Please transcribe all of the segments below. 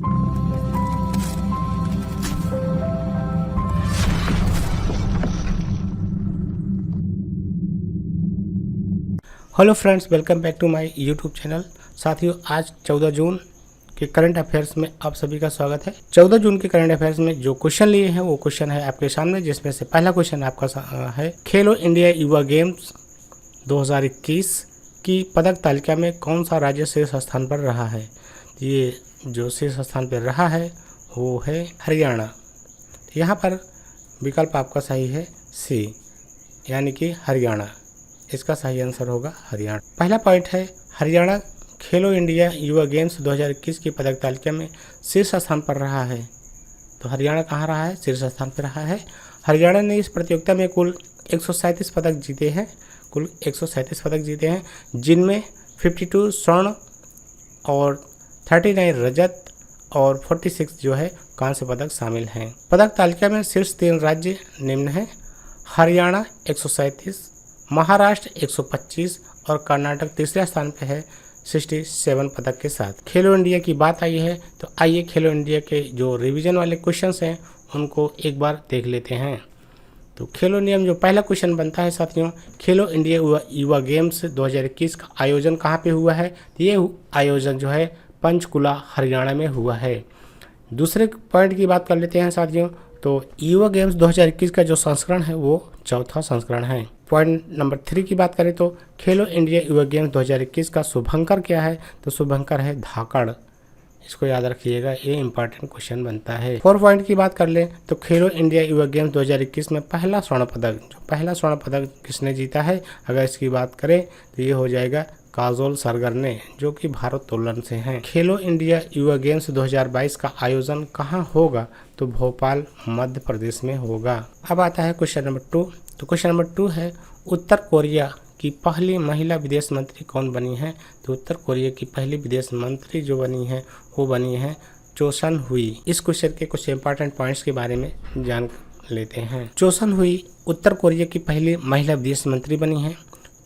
Hello friends, welcome back to my YouTube channel. साथियों, आज 14 जून के करंट अफेयर्स में आप सभी का स्वागत है। 14 जून के करंट अफेयर्स में जो क्वेश्चन लिए हैं वो क्वेश्चन है आपके सामने, जिसमें से पहला क्वेश्चन आपका है खेलो इंडिया युवा गेम्स 2021 की पदक तालिका में कौन सा राज्य शीर्ष स्थान पर रहा है। ये जो शीर्ष स्थान पर रहा है वो है हरियाणा। यहाँ पर विकल्प आपका सही है सी, यानी कि हरियाणा। इसका सही आंसर होगा हरियाणा। पहला पॉइंट है, हरियाणा खेलो इंडिया युवा गेम्स 2021 की पदक तालिका में शीर्ष स्थान पर रहा है। तो हरियाणा कहाँ रहा है? शीर्ष स्थान पर रहा है। हरियाणा ने इस प्रतियोगिता में कुल 137 पदक जीते हैं, जिनमें 52 स्वर्ण और 39 रजत और 46 जो है कांस्य पदक शामिल हैं। पदक तालिका में शीर्ष 3 राज्य निम्न हैं: हरियाणा 137, महाराष्ट्र 125 और कर्नाटक तीसरे स्थान पे है 67 पदक के साथ। खेलो इंडिया की बात आई है तो आइए खेलो इंडिया के जो रिवीजन वाले क्वेश्चंस हैं उनको एक बार देख लेते हैं। तो खेलो इंडिया में जो पहला क्वेश्चन बनता है साथियों, खेलो इंडिया युवा गेम्स 2021 का आयोजन कहाँ पे हुआ है? ये आयोजन जो है पंचकुला हरियाणा में हुआ है। दूसरे पॉइंट की बात कर लेते हैं साथियों, तो युवा गेम्स 2021 का जो संस्करण है वो चौथा संस्करण है। पॉइंट नंबर 3 की बात करें तो खेलो इंडिया युवा गेम्स 2021 का शुभंकर क्या है? तो शुभंकर है धाकड़। इसको याद रखिएगा, ये इंपॉर्टेंट क्वेश्चन बनता है। 4 पॉइंट की बात कर लें तो खेलो इंडिया युवा गेम्स 2021 में पहला स्वर्ण पदक किसने जीता है? अगर इसकी बात करें तो ये हो जाएगा काजोल सरगर ने, जो कि भारोत्तोलन से हैं। खेलो इंडिया युवा गेम्स 2022 का आयोजन कहाँ होगा? तो भोपाल मध्य प्रदेश में होगा। अब आता है क्वेश्चन नंबर 2। तो क्वेश्चन नंबर 2 है, उत्तर कोरिया की पहली महिला विदेश मंत्री कौन बनी है? तो उत्तर कोरिया की पहली विदेश मंत्री जो बनी है वो बनी है चो सन हुई। इस क्वेश्चन के कुछ इंपॉर्टेंट पॉइंट्स के बारे में जान लेते हैं। चो सन हुई उत्तर कोरिया की पहली महिला विदेश मंत्री बनी है।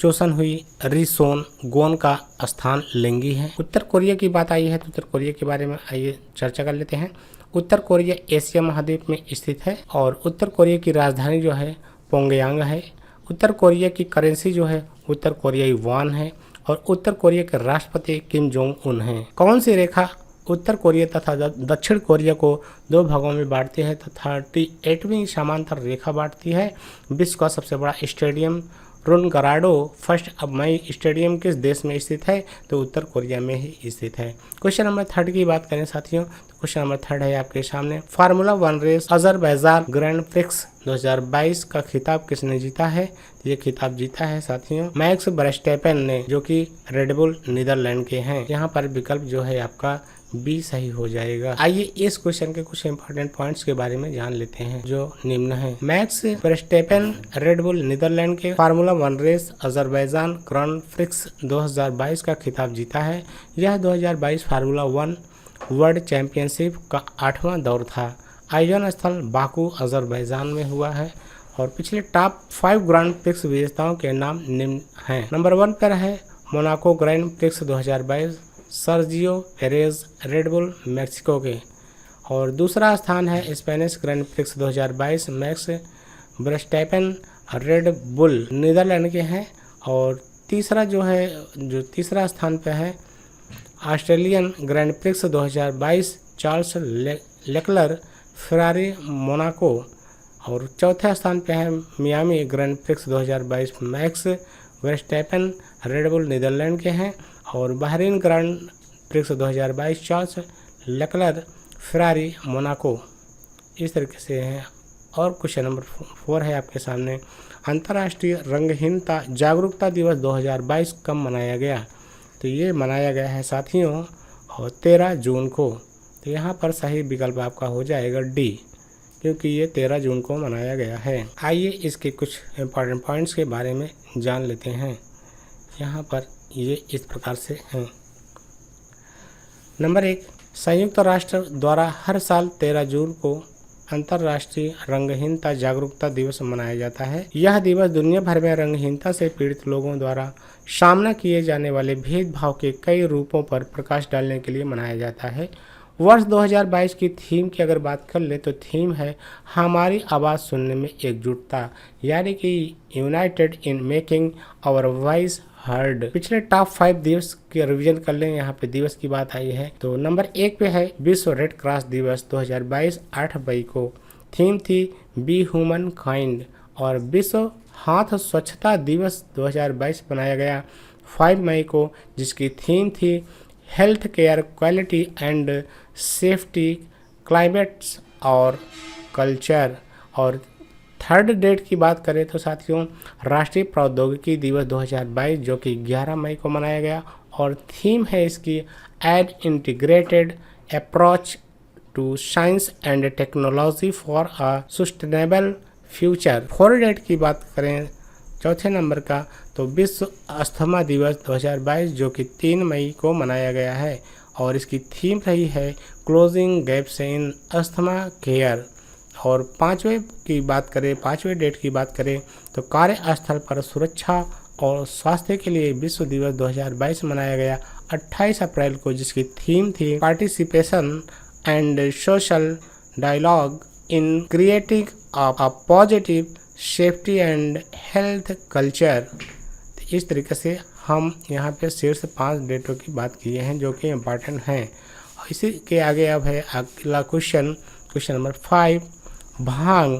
चो सन हुई री सोन गोन का स्थान लेंगी है। उत्तर कोरिया की बात आई है तो उत्तर कोरिया के बारे में आइए चर्चा कर लेते हैं। उत्तर कोरिया एशिया महाद्वीप में स्थित है और उत्तर कोरिया की राजधानी जो है पोंगयांग है। उत्तर कोरिया की करेंसी जो है उत्तर कोरियाई वॉन है और उत्तर कोरिया के राष्ट्रपति किम जोंग उन हैं। कौन सी रेखा उत्तर कोरिया तथा दक्षिण कोरिया को 2 भागों में बांटती है? तो 38वीं समांतर रेखा बांटती है। विश्व का सबसे बड़ा स्टेडियम रुनगराडो फर्स्ट अब मई स्टेडियम किस देश में स्थित है? तो उत्तर कोरिया में ही स्थित है। क्वेश्चन नंबर 3 की बात करें साथियों, तो क्वेश्चन नंबर 3 है आपके सामने, formula 1 race Azerbaijan grand prix 2022 का खिताब किसने जीता है? ये खिताब जीता है साथियों मैक्स वर्स्टैपेन ने, जो कि रेडबुल नीदरलैंड के हैं। यहाँ पर विकल्प जो है आपका बी सही हो जाएगा। आइए इस क्वेश्चन के कुछ इंपॉर्टेंट पॉइंट्स के बारे में जान लेते हैं जो निम्न है। मैक्स वर्स्टैपेन रेडबुल नीदरलैंड के formula 1 race Azerbaijan grand prix 2022 का खिताब जीता है। यह 2022 फार्मूला 1 वर्ल्ड चैंपियनशिप का 8वां दौर था। आयोजन स्थल बाकू अजरबैजान में हुआ है और पिछले टॉप 5 ग्रैंड प्रिक्स विजेताओं के नाम निम्न हैं। नंबर 1 पर है Monaco grand prix 2022 Sergio Perez Red Bull Mexico के, और दूसरा स्थान है Spanish grand prix 2022 Max Verstappen Red Bull Netherlands के हैं, और तीसरा स्थान पे है Australian grand prix 2022 Charles Leclerc Ferrari Monaco, और चौथे स्थान पे है Miami grand prix 2022 Max Verstappen Red Bull Netherlands के हैं, और Bahrain grand prix 2022 Charles Leclerc Ferrari Monaco. इस तरीके से हैं। और क्वेश्चन नंबर 4 है आपके सामने, अंतर्राष्ट्रीय रंगहीनता जागरूकता दिवस 2022 कब मनाया गया? तो ये मनाया गया है साथियों और 13 जून को। तो यहाँ पर सही विकल्प आपका हो जाएगा डी, क्योंकि ये 13 जून को मनाया गया है। आइए इसके कुछ इंपॉर्टेंट पॉइंट्स के बारे में जान लेते हैं। यहाँ पर ये इस प्रकार से हैं। नंबर 1, संयुक्त राष्ट्र द्वारा हर साल 13 जून को अंतर्राष्ट्रीय रंगहीनता जागरूकता दिवस मनाया जाता है। यह दिवस दुनिया भर में रंगहीनता से पीड़ित लोगों द्वारा सामना किए जाने वाले भेदभाव के कई रूपों पर प्रकाश डालने के लिए मनाया जाता है वर्ष 2022 की थीम की अगर बात कर ले तो थीम है हमारी आवाज़ सुनने में एकजुटता, यानी कि united in making our voice heard. पिछले टॉप 5 दिवस के रिवीजन कर लें, यहाँ पे दिवस की बात आई है तो नंबर 1 पे है विश्व रेड क्रॉस दिवस 2022 8 मई को। थीम थी बी ह्यूमन काइंड। और विश्व हाथ स्वच्छता दिवस 2022 बनाया गया 5 मई को, जिसकी थीम थी health care quality and safety climates और कल्चर। और थर्ड डेट की बात करें तो साथियों राष्ट्रीय प्रौद्योगिकी दिवस 2022 जो कि 11 मई को मनाया गया और थीम है इसकी an integrated approach to science and technology for a sustainable future. Fourth date की बात करें चौथे नंबर का तो विश्व अस्थमा दिवस 2022 जो कि 3 मई को मनाया गया है और इसकी थीम रही है closing gaps in asthma care. और पाँचवें डेट की बात करें तो कार्यस्थल पर सुरक्षा और स्वास्थ्य के लिए विश्व दिवस 2022 मनाया गया 28 अप्रैल को, जिसकी थीम थी participation and social dialogue in creating a positive safety and health culture. तो इस तरीके से हम यहाँ पे शीर्ष 5 डेटों की बात किए हैं जो कि इम्पॉर्टेंट हैं। इसी के आगे अब है अगला क्वेश्चन नंबर 5। भांग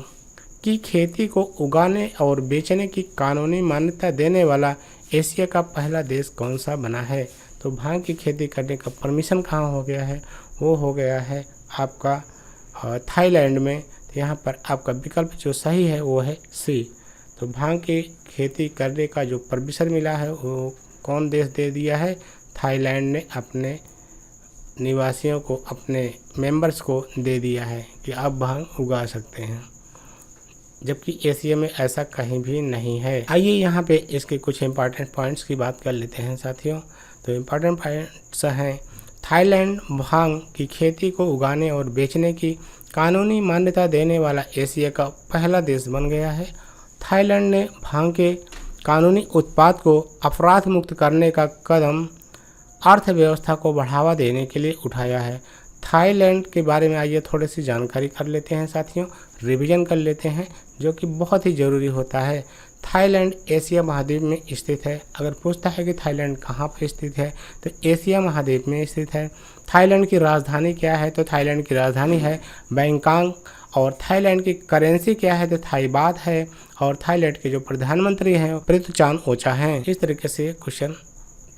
की खेती को उगाने और बेचने की कानूनी मान्यता देने वाला एशिया का पहला देश कौन सा बना है? तो भांग की खेती करने का परमिशन कहाँ हो गया है? वो हो गया है आपका थाईलैंड में। तो यहाँ पर आपका विकल्प जो सही है वो है सी। तो भांग की खेती करने का जो परमिशन मिला है वो कौन देश दे दिया है? थाईलैंड ने अपने निवासियों को, अपने मेंबर्स को दे दिया है कि आप भांग उगा सकते हैं, जबकि एशिया में ऐसा कहीं भी नहीं है। आइए यहाँ पे इसके कुछ इंपॉर्टेंट पॉइंट्स की बात कर लेते हैं साथियों। तो इम्पॉर्टेंट पॉइंट्स हैं थाईलैंड भांग की खेती को उगाने और बेचने की कानूनी मान्यता देने वाला एशिया का पहला देश बन गया है। थाईलैंड ने भांग के कानूनी उत्पाद को अपराध मुक्त करने का कदम अर्थव्यवस्था को बढ़ावा देने के लिए उठाया है। थाईलैंड के बारे में आइए थोड़ी सी जानकारी कर लेते हैं साथियों, रिवीजन कर लेते हैं जो कि बहुत ही ज़रूरी होता है। थाईलैंड एशिया महाद्वीप में स्थित है। अगर पूछता है कि थाईलैंड कहाँ पर स्थित है तो एशिया महाद्वीप में स्थित है। थाईलैंड की राजधानी क्या है? तो थाईलैंड की राजधानी है बैंकॉक। और थाईलैंड की करेंसी क्या है? तो थाई बात है। और थाईलैंड के जो प्रधानमंत्री हैं प्रयुत चान-ओचा हैं। इस तरीके से क्वेश्चन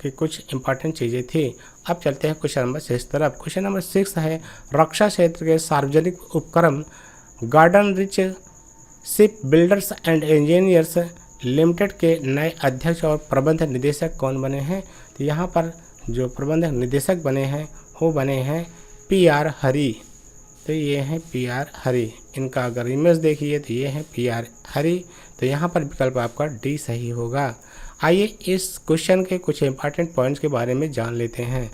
की कुछ इंपॉर्टेंट चीज़ें थी। अब चलते हैं क्वेश्चन नंबर 6 तरफ। क्वेश्चन नंबर 6 है रक्षा क्षेत्र के सार्वजनिक उपक्रम garden rich ship builders and engineers limited के नए अध्यक्ष और प्रबंध निदेशक कौन बने हैं? तो यहाँ पर जो प्रबंधक निदेशक बने हैं वो बने हैं PR हरी। तो ये हैं PR हरी। इनका अगर इमेज देखिए तो ये हैं PR हरी। तो यहाँ पर विकल्प आपका डी सही होगा। आइए इस क्वेश्चन के कुछ इंपॉर्टेंट पॉइंट्स के बारे में जान लेते हैं।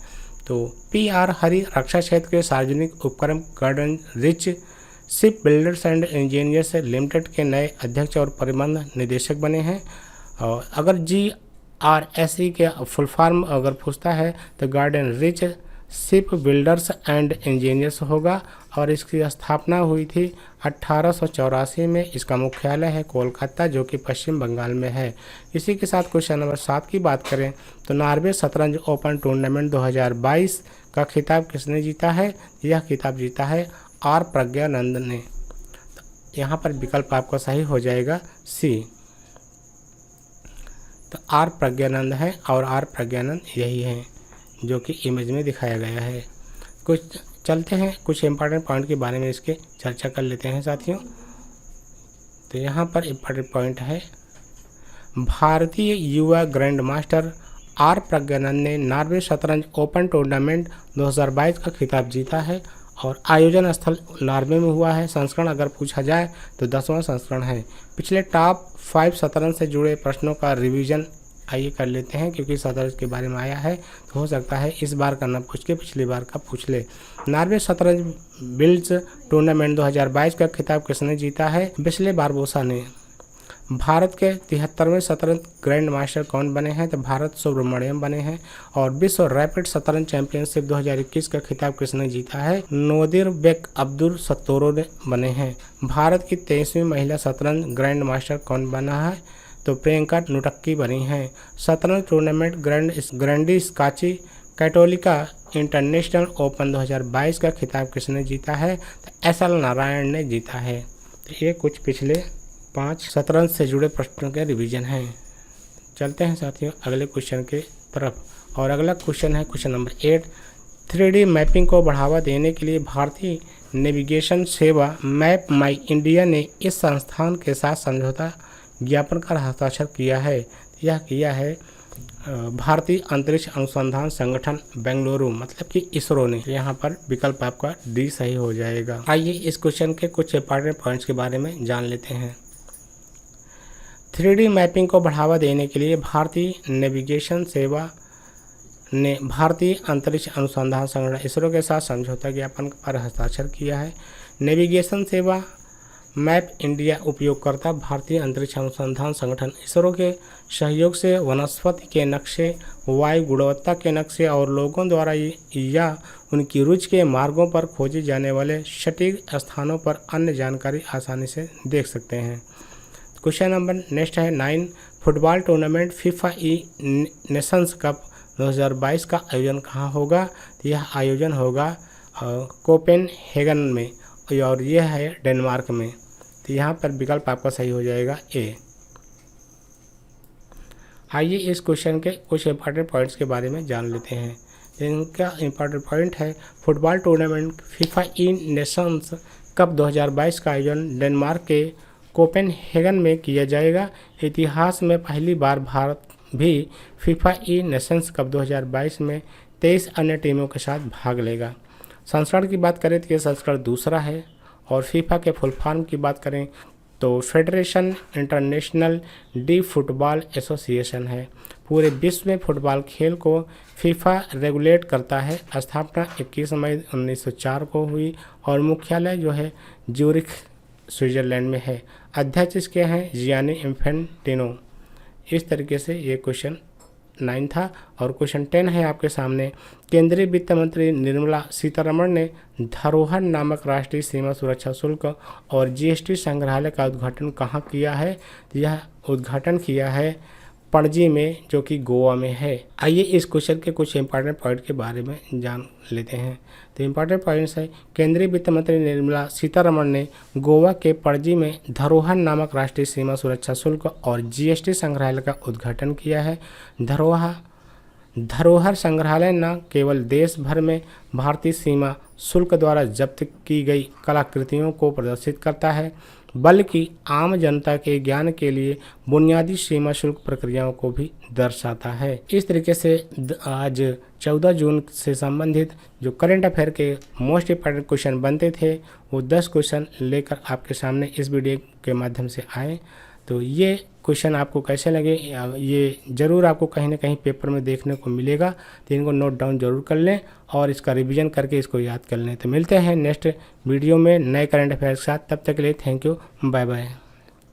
तो PR हरी रक्षा क्षेत्र के सार्वजनिक उपक्रम garden rich ship builders and engineers limited के नए अध्यक्ष और प्रबंध निदेशक बने हैं। और अगर GRSE के फुल फॉर्म अगर पूछता है तो garden rich ship builders and engineers होगा। और इसकी स्थापना हुई थी 1884 में। इसका मुख्यालय है कोलकाता जो कि पश्चिम बंगाल में है। इसी के साथ क्वेश्चन नंबर 7 की बात करें तो नॉर्वे शतरंज ओपन टूर्नामेंट 2022 का खिताब किसने जीता है? यह खिताब जीता है R प्रज्ञानंद ने। यहाँ पर विकल्प आपका सही हो जाएगा सी। तो R प्रज्ञानंद है और R प्रज्ञानंद यही है जो कि इमेज में दिखाया गया है। कुछ चलते हैं कुछ इंपॉर्टेंट पॉइंट के बारे में इसके चर्चा कर लेते हैं साथियों। तो यहाँ पर इंपॉर्टेंट पॉइंट है Bharatiya Yuva grand master R Pragyanand ने नॉर्वे शतरंज ओपन टूर्नामेंट 2022 का खिताब जीता है और आयोजन स्थल नॉर्वे में हुआ है। संस्करण अगर पूछा जाए तो 10वां संस्करण है। पिछले टॉप 5 शतरंज से जुड़े प्रश्नों का रिवीजन आइए कर लेते हैं क्योंकि शतरंज के बारे में आया है तो हो सकता है इस बार का ना पूछ के पिछली बार का पूछ ले। नॉर्वे शतरंज बिल्ड्स टूर्नामेंट 2022 का खिताब किसने जीता है? बिस्ले बारबोसा ने। भारत के 73वें शतरंज ग्रैंड मास्टर कौन बने हैं? तो भारत सुब्रमण्यम बने हैं। और विश्व रैपिड शतरंज चैंपियनशिप 2021 का खिताब किसने जीता है? नोदिर बेक अब्दुल सत्तोरो ने बने हैं। भारत की 23वीं महिला शतरंज ग्रैंड मास्टर कौन बना है? तो प्रियंका नुटक्की बनी हैं। शतरंज टूर्नामेंट ग्रैंडी स्काची कैटोलिका इंटरनेशनल ओपन 2022 का खिताब किसने जीता है? तो एस एल नारायण ने जीता है। तो ये कुछ पिछले 5 शतरंज से जुड़े प्रश्नों के रिवीजन हैं। चलते हैं साथियों अगले क्वेश्चन के तरफ। और अगला क्वेश्चन है क्वेश्चन नंबर 8। 3D मैपिंग को बढ़ावा देने के लिए भारतीय नेविगेशन सेवा मैप माई इंडिया ने इस संस्थान के साथ समझौता ज्ञापन का हस्ताक्षर किया है। यह किया है भारतीय अंतरिक्ष अनुसंधान संगठन बेंगलुरु, मतलब कि इसरो ने। यहाँ पर विकल्प आपका डी सही हो जाएगा। आइए इस क्वेश्चन के कुछ इंपॉर्टेंट पॉइंट्स के बारे में जान लेते हैं। 3D मैपिंग को बढ़ावा देने के लिए भारतीय नेविगेशन सेवा ने भारतीय अंतरिक्ष अनुसंधान संगठन इसरो के साथ समझौता ज्ञापन पर हस्ताक्षर किया है। नेविगेशन सेवा मैप इंडिया उपयोगकर्ता भारतीय अंतरिक्ष अनुसंधान संगठन इसरो के सहयोग से वनस्पति के नक्शे, वायु गुणवत्ता के नक्शे और लोगों द्वारा या उनकी रुचि के मार्गों पर खोजे जाने वाले सटीक स्थानों पर अन्य जानकारी आसानी से देख सकते हैं। क्वेश्चन नंबर नेक्स्ट है 9। फुटबॉल टूर्नामेंट फीफा ई नेशंस कप 2022 का आयोजन कहाँ होगा? तो यह आयोजन होगा कोपेनहेगन में, और यह है डेनमार्क में। तो यहाँ पर विकल्प आपका सही हो जाएगा ए। आइए इस क्वेश्चन के कुछ इंपॉर्टेंट पॉइंट्स के बारे में जान लेते हैं। इनका इंपॉर्टेंट पॉइंट है फुटबॉल टूर्नामेंट फीफा ई नेशंस कप 2022 का आयोजन डेनमार्क के कोपेनहेगन में किया जाएगा। इतिहास में पहली बार भारत भी फीफा ई नेशंस कप 2022 में 23 अन्य टीमों के साथ भाग लेगा। संस्करण की बात करें तो यह संस्करण दूसरा है। और फीफा के फुल फॉर्म की बात करें तो federation international D football association है। पूरे विश्व में फुटबॉल खेल को फीफा रेगुलेट करता है। स्थापना 21 मई 1904 को हुई और मुख्यालय जो है ज्यूरिख स्विट्जरलैंड में है। अध्यक्ष इसके हैं जियानी इन्फेंटिनो। इस तरीके से ये क्वेश्चन 9 था। और क्वेश्चन 10 है आपके सामने। केंद्रीय वित्त मंत्री निर्मला सीतारमण ने धरोहर नामक राष्ट्रीय सीमा सुरक्षा शुल्क और जीएसटी संग्रहालय का उद्घाटन कहाँ किया है? यह उद्घाटन किया है पणजी में, जो कि गोवा में है। आइए इस क्वेश्चन के कुछ इंपॉर्टेंट पॉइंट के बारे में जान लेते हैं। तो इंपॉर्टेंट पॉइंट्स है केंद्रीय वित्त मंत्री निर्मला सीतारमण ने गोवा के पणजी में धरोहर नामक राष्ट्रीय सीमा सुरक्षा शुल्क और जीएसटी संग्रहालय का उद्घाटन किया है। धरोहर संग्रहालय न केवल देश भर में भारतीय सीमा शुल्क द्वारा जब्त की गई कलाकृतियों को प्रदर्शित करता है, बल्कि आम जनता के ज्ञान के लिए बुनियादी सीमा शुल्क प्रक्रियाओं को भी दर्शाता है। इस तरीके से आज 14 जून से संबंधित जो करंट अफेयर के मोस्ट इंपॉर्टेंट क्वेश्चन बनते थे वो 10 क्वेश्चन लेकर आपके सामने इस वीडियो के माध्यम से आए। तो ये क्वेश्चन आपको कैसे लगे ये ज़रूर आपको कहीं ना कहीं पेपर में देखने को मिलेगा। तो इनको नोट डाउन जरूर कर लें और इसका रिवीजन करके इसको याद कर लें। तो मिलते हैं नेक्स्ट वीडियो में नए करंट अफेयर के साथ। तब तक के लिए थैंक यू, बाय बाय।